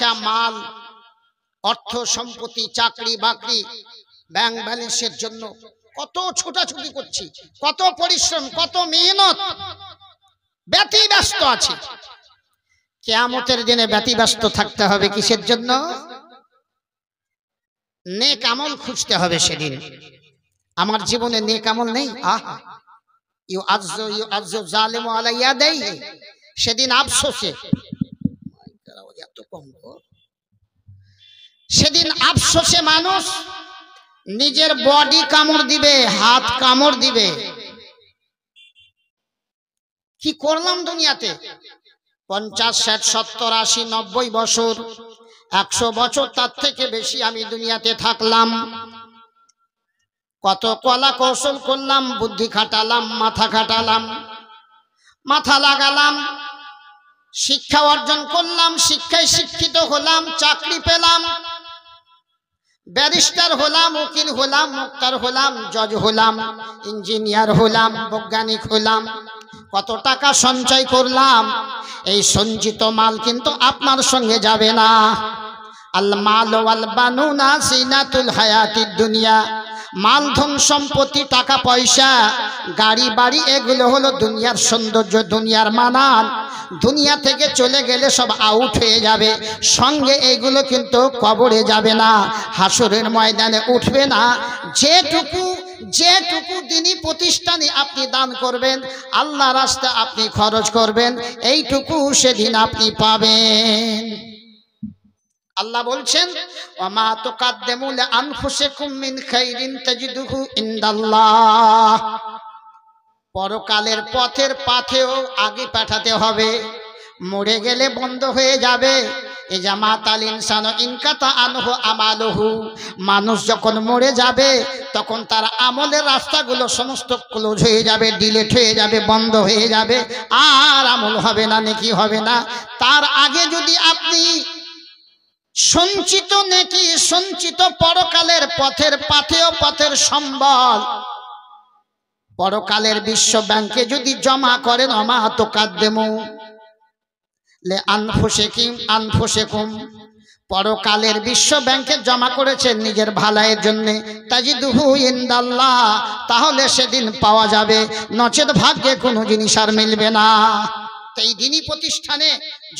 পয়সা, মাল, অর্থ সম্পত্তি, চাকরি বাকরি, ব্যাংক ব্যালেন্সের জন্য কত ছোটাছুটি করছি, কত পরিশ্রম, কত মেহনত, ব্যতিব্যস্ত আছি। কিয়ামতের দিনে ব্যতিব্যস্ত থাকতে হবে কিসের জন্য? নেক আমল খুঁজতে হবে। সেদিন আমার জীবনে নেক আমল নেই, আহা ইউআজ্জু জালিমু আলা ইয়াদাইহি, সেদিন আফসোসে, সেদিন আফসোসে মানুষ নিজের বডি কামড় দিবে, হাত কামড় দিবে। কি করলাম দুনিয়াতে? 50, 60, 70, 80, 90 বছর, 100 বছর, তার থেকে বেশি আমি দুনিয়াতে থাকলাম। কত কলা কৌশল করলাম, বুদ্ধি খাটালাম, মাথা খাটালাম, মাথা লাগালাম, শিক্ষা অর্জন করলাম, শিক্ষায় শিক্ষিত হলাম, চাকরি পেলাম, ব্যারিস্টার হলাম, উকিল হলাম, মুক্তার হলাম, জজ হলাম, ইঞ্জিনিয়ার হলাম, বৈজ্ঞানিক হলাম, কত টাকা সঞ্চয় করলাম। এই সঞ্চিত মাল কিন্তু আপনার সঙ্গে যাবে না। আল মাল ওয়াল বানুনা জিনাতুল হায়াতিদ দুনিয়া, মাল ধন সম্পত্তি, টাকা পয়সা, গাড়ি বাড়ি, এগুলো হলো দুনিয়ার সৌন্দর্য, দুনিয়ার মানান। দুনিয়া থেকে চলে গেলে সব আউট হয়ে যাবে, সঙ্গে এইগুলো কিন্তু কবরে যাবে না, হাসরের ময়দানে উঠবে না। যেটুকু দিনী প্রতিষ্ঠানে আপনি দান করবেন, আল্লাহ রাস্তায় আপনি খরচ করবেন, এইটুকু সেদিন আপনি পাবেন। আল্লাহ বলছেন, ওয়ামা তুকাদ্দিমু লিআনফুসিকুম মিন খাইরিন তাজিদুহু ইনদাল্লাহ। পরকালের পথের পাথেও আগে পাঠাতে হবে, মরে গেলে বন্ধ হয়ে যাবে। ইজামাতাল ইনসানু ইনকাতা আনহু আমালুহু, মানুষ যখন মরে যাবে তখন তার আমলের রাস্তাগুলো সমস্ত ক্লোজ হয়ে যাবে, ডিলেট হয়ে যাবে, বন্ধ হয়ে যাবে, আর আমল হবে না, নেকি হবে না। তার আগে যদি আপনি সঞ্চিত নেকি, সঞ্চিত পরকালের পথের পাথেয়, পথের সম্বল পরকালের বিশ্ব ব্যাংকে যদি জমা করেন, ওমা তুকাদ্দিমু লিআনফুসিকুম, পরকালের বিশ্ব ব্যাংকে জমা করেছেন নিজের ভালাইয়ের জন্য, তাজিদুহু ইনদাল্লাহ, তাহলে সেদিন পাওয়া যাবে, নচেত ভাগ্যে কোনো জিনিস আর মিলবে না। এই দিনী প্রতিষ্ঠানে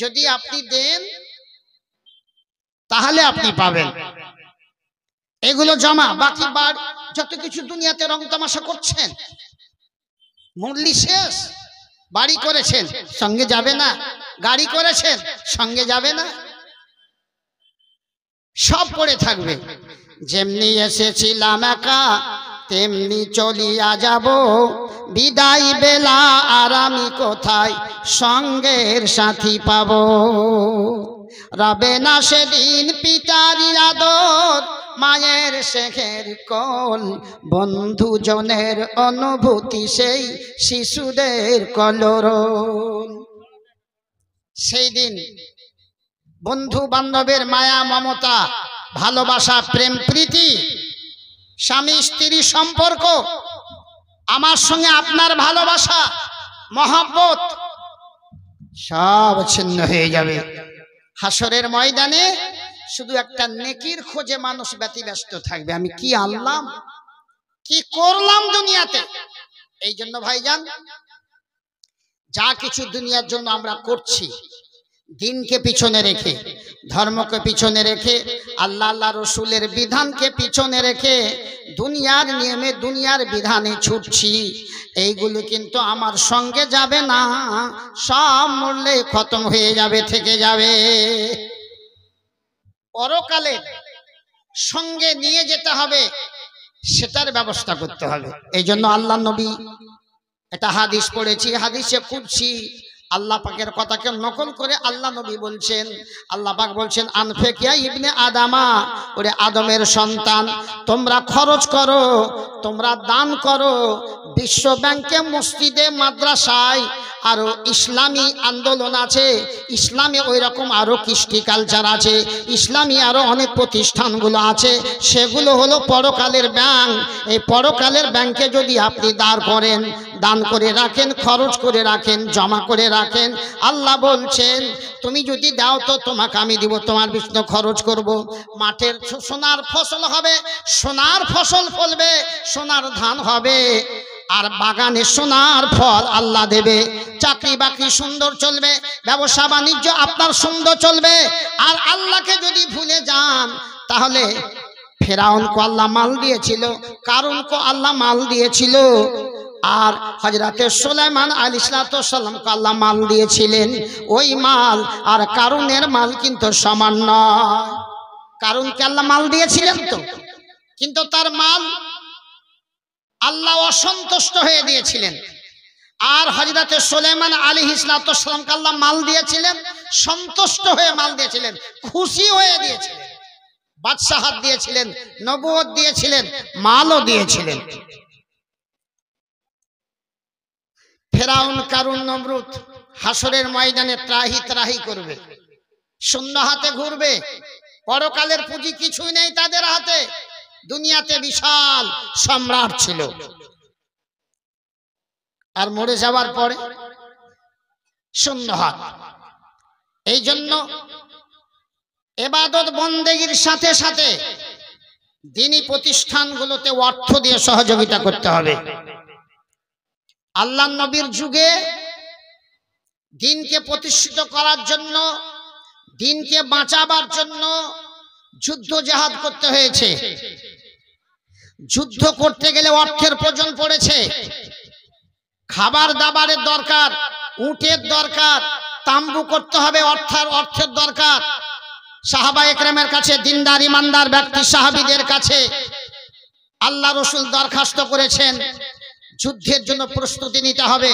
যদি আপনি দেন তাহলে আপনি পাবেন। এগুলো জমা, বাকি বার যত কিছু দুনিয়াতে রং তামাশা করছেন, মুরলি শেষ। বাড়ি করেছেন, সঙ্গে যাবে না, গাড়ি করেছেন, সঙ্গে যাবে না, সব পড়ে থাকবে। যেমনি এসেছিলাম একা তেমনি চলিয়া যাব, বিদায় বেলা আর আমি কোথায় সঙ্গের সাথী পাবো। রবে না সেদিন পিতার আদর, মায়ের শেখের কোল, বন্ধুজনের অনুভূতি সেই শিশুদের কলরল। সেই দিন বন্ধু বান্ধবের মায়া মমতা, ভালোবাসা, প্রেম প্রীতি, স্বামী স্ত্রী সম্পর্ক, আমার সঙ্গে আপনার ভালোবাসা, মহব্বত সব ছিন্ন হয়ে যাবে। হাসরের ময়দানে শুধু একটা নেকির খোঁজে মানুষ ব্যতিব্যস্ত থাকবে, আমি কি আনলাম, কি করলাম দুনিয়াতে। এই জন্য ভাইজান, যা কিছু দুনিয়ার জন্য আমরা করছি, দিনকে পিছনে রেখে, ধর্মকে পিছনে রেখে, আল্লাহ রসুলের বিধানকে পিছনে রেখে দুনিয়ার নিয়মে, দুনিয়ার বিধানে ছুটছি, এইগুলো কিন্তু আমার সঙ্গে যাবে না, সব মরলে খতম হয়ে যাবে, থেকে যাবে। পরকালে সঙ্গে নিয়ে যেতে হবে, সেটার ব্যবস্থা করতে হবে। এই জন্য আল্লাহ নবী, এটা হাদিস পড়েছি, হাদিসে কুদসি, আল্লাহ পাকের কথাকে নকল করে আল্লাহ নবী বলছেন, আল্লাহ পাক বলছেন, আনফিকিয়া ইবনে আদামা, ওরে আদমের সন্তান, তোমরা খরচ করো, তোমরা দান করো। বিশ্ব ব্যাংকে, মসজিদে, মাদ্রাসায় আরো ইসলামী আন্দোলন আছে, ইসলামী ওই রকম আরো কৃষ্টি কালচার আছে, ইসলামী আরো অনেক প্রতিষ্ঠানগুলো আছে, সেগুলো হলো পরকালের ব্যাংক। এই পরকালের ব্যাংকে যদি আপনি দাঁড় করেন, দান করে রাখেন, খরচ করে রাখেন, জমা করে রাখেন। আল্লাহ বলছেন তুমি যদি দাও তো তোমাকে আমি দিব, তোমার পিছনে খরচ করব। মাঠের সোনার ফসল হবে, সোনার ফসল ফলবে, সোনার ধান হবে, আর বাগানে সোনার ফল আল্লাহ দেবে। চাকরি বাকরি সুন্দর চলবে, ব্যবসা বাণিজ্য আপনার সুন্দর চলবে। আর আল্লাহকে যদি ভুলে যান তাহলে ফেরাউনকে আল্লাহ মাল দিয়েছিল, কারুনকে আল্লাহ মাল দিয়েছিল, আর হযরতে সুলাইমান আলাইহিসসালামকে আল্লাহ মাল দিয়েছিলেন। ওই মাল আর কারুনের মাল কিন্তু সমান নয়। কারুনকে আল্লাহ মাল দিয়েছিলেন তো, কিন্তু তার মাল আল্লাহ অসন্তুষ্ট হয়ে দিয়েছিলেন। আর হযরতে সুলাইমান আলাইহিসসালামকে আল্লাহ মাল দিয়েছিলেন, সন্তুষ্ট হয়ে মাল দিয়েছিলেন, খুশি হয়ে দিয়েছিলেন। বাদশাহাত দিয়েছিলেন, নবুয়ত দিয়েছিলেন, মালও দিয়েছিলেন। ফেরাউন, কারুন, নমরুদ হাসরের ময়দানে ত্রাহি ত্রাহি করবে, শূন্য হাতে ঘুরবে। পরকালের পুঁজি কিছুই নেই তাদের হাতে। দুনিয়াতে বিশাল সম্রাট ছিল, আর মরে যাওয়ার পরে শূন্য হাত। এই জন্য ইবাদত বন্দেগীর সাথে সাথে দ্বীনি প্রতিষ্ঠানগুলোতে অর্থ দিয়ে সহযোগিতা করতে হবে। আল্লাহর নবীর যুগে দ্বীনকে প্রতিষ্ঠিত করার জন্য, দ্বীনকে বাঁচাবার জন্য যুদ্ধ জিহাদ করতে হয়েছে। যুদ্ধ করতে গেলে অর্থের প্রয়োজন পড়েছে। খাবার দাবারের দরকার, উটের দরকার, তাম্বু করতে হবে, অর্থের দরকার। সাহাবা একরামের কাছে, দিনদার ইমানদার ব্যক্তি সাহাবীদের কাছে আল্লাহ রাসূল দরখাস্ত করেছেন যুদ্ধের জন্য প্রস্তুতি নিতে হবে,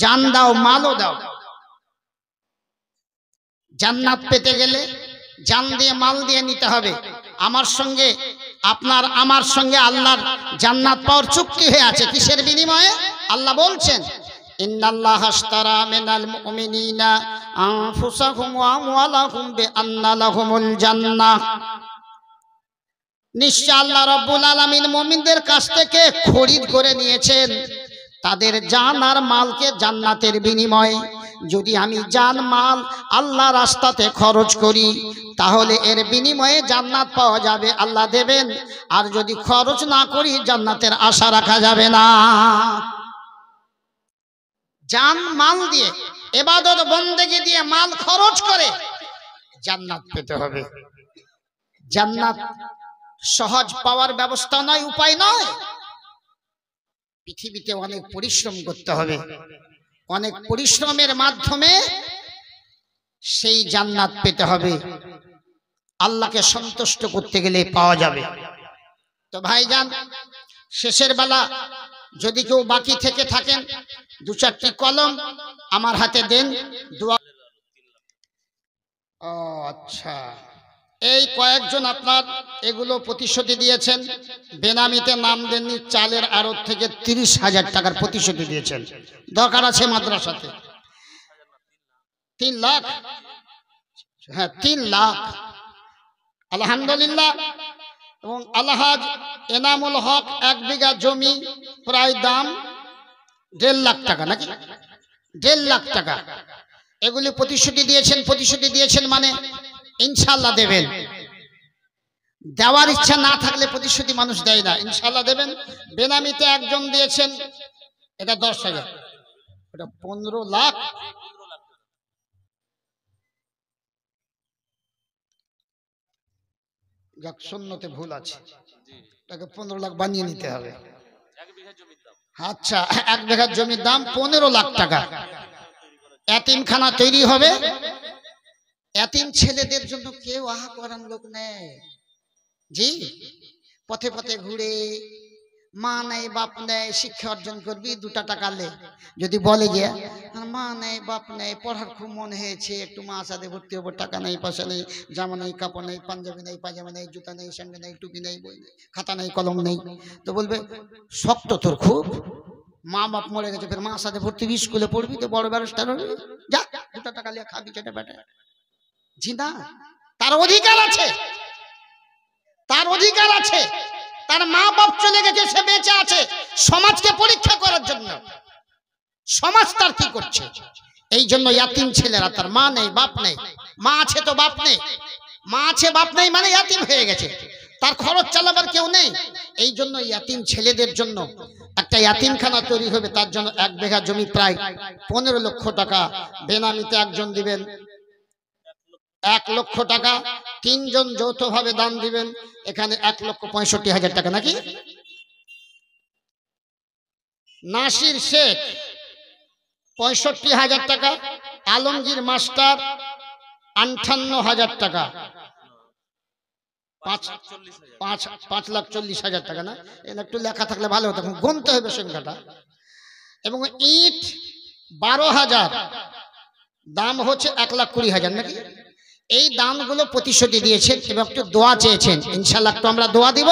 জান দাও, মালও দাও। জান্নাত পেতে গেলে জান দিয়ে মাল দিয়ে নিতে হবে। আমার সঙ্গে আমার সঙ্গে আল্লাহর জান্নাত পাওয়ার চুক্তি হয়ে আছে। কিসের বিনিময়ে? আল্লাহ বলছেন ইন্নাল্লাহা আশতারা মিনাল মুমিনিনা আনফুসাহুম ওয়া আমওয়ালাহুম বিআন্না লাহুমুল জান্নাহ। নিশ্চয় আল্লাহ রাব্বুল আলামিন মুমিনদের কাছ থেকে খরিদ করে নিয়েছেন তাদের জান আর মালকে জান্নাতের বিনিময়ে। যদি আমি জান মাল আল্লাহ রাস্তাতে খরচ করি তাহলে এর বিনিময়ে জান্নাত পাওয়া যাবে, আল্লাহ দেবেন। আর যদি খরচ না করি জান্নাতের আশা রাখা যাবে না। জান মাল দিয়ে, ইবাদত বন্দেগী দিয়ে, মাল খরচ করে জান্নাত পেতে হবে। জান্নাত সহজ পাওয়ার ব্যবস্থা নয়, উপায় নয়। পৃথিবীতে অনেক পরিশ্রম করতে হবে, অনেক পরিশ্রমের মাধ্যমে সেই জান্নাত পেতে হবে। আল্লাহকে সন্তুষ্ট করতে গেলে পাওয়া যাবে। তো ভাইজান, শেষের বেলা যদি কেউ বাকি থেকে থাকেন, দু চারটি কলম আমার হাতে দেন। দোয়া। ও আচ্ছা, এই কয়েকজন আপনার এগুলো প্রতিশ্রুতি দিয়েছেন, বেনামিতে নাম দেননি। চালের আড়ত থেকে 30,000 টাকার প্রতিশ্রুতি দিয়েছেন। দরকার আছে মাদ্রাসাতে 3 লাখ। হ্যাঁ, 3 লাখ। আলহামদুলিল্লাহ। এবং আলহাজ এনামুল হক 1 বিঘা জমি, প্রায় দাম 1.5 লাখ টাকা, নাকি 1.5 লাখ টাকা। এগুলি প্রতিশ্রুতি দিয়েছেন মানে ইনশাআল্লাহ দেবেন। দেওয়ার ইচ্ছা না থাকলে প্রতিশ্রুতি মানুষ দেয় না, ইনশাআল্লাহ দেবেন। বেনামিতে একজন দিয়েছেন, এটা 10,000, এটা 15 লাখ। যাক, শূন্যতে ভুল আছে, তাকে 15 লাখ বানিয়ে নিতে হবে। আচ্ছা, 1 বিঘা জমির দাম 15 লাখ টাকা। এতিমখানা তৈরি হবে। এতিম ছেলেদের জন্য কেউ আহা করার লোক নেই। জি, পথে পথে ঘুরে মা নেই বাপ নেই, শিক্ষা অর্জন করবি 2টা টাকা লে। যদি বলে গিয়া মা নেই বাপ নেই, পড়ার খুব মন হয়েছে, একটু মা সাথে ভর্তি হবো, টাকা নেই, পয়সা নেই, জামা নেই, কাপড় নেই, পাঞ্জাবি নেই, পাজামা নেই, জুতা নেই, স্যান্ডেল নেই, টুপি নেই, বই নেই, খাতা নেই, কলম নেই, তো বলবে শক্ত তোর খুব, মা বাপ মরে গেছে, ফের মা সাথে ভর্তি স্কুলে পড়বি তো বড় ব্যারিস্টার হবি, যা 2টা টাকা লিয়ে খাবি চেটে পেটে। জি না, তার অধিকার আছে, তার অধিকার আছে। তার মা বাপ চলে গেছে, সে বেঁচে আছে সমাজকে পরীক্ষা করার জন্য। সমাজ তার কি করছে। এই জন্য ইয়াতিম ছেলেরা, তার মা নেই বাপ নেই, মা আছে তো বাপ নেই, মা আছে বাপ নেই মানে ইয়াতিম হয়ে গেছে, তার খরচ চালাবার কেউ নেই। এই জন্য ইয়াতিম ছেলেদের জন্য একটা ইয়াতিমখানা তৈরি হবে। তার জন্য 1 বিঘা জমি প্রায় 15 লক্ষ টাকা বেনামিতে একজন দিবেন 1 লক্ষ টাকা, 3 জন যৌথভাবে দান দিবেন, এখানে 1,65,000 টাকা নাকি। নাসির শেখ 65,000 টাকা, আলমগীর মাস্টার 58,000 টাকা, 5,40,000 টাকা না, এটা একটু লেখা থাকলে ভালো হতো, গুনতে হবে সংখ্যাটা। এবং ইট 12,000, দাম হচ্ছে 1,20,000 নাকি। এই দামগুলো প্রতিশ্রুতি দিয়েছেন এবং একটু দোয়া চেয়েছেন, ইনশাআল্লাহ একটু আমরা দোয়া দিব।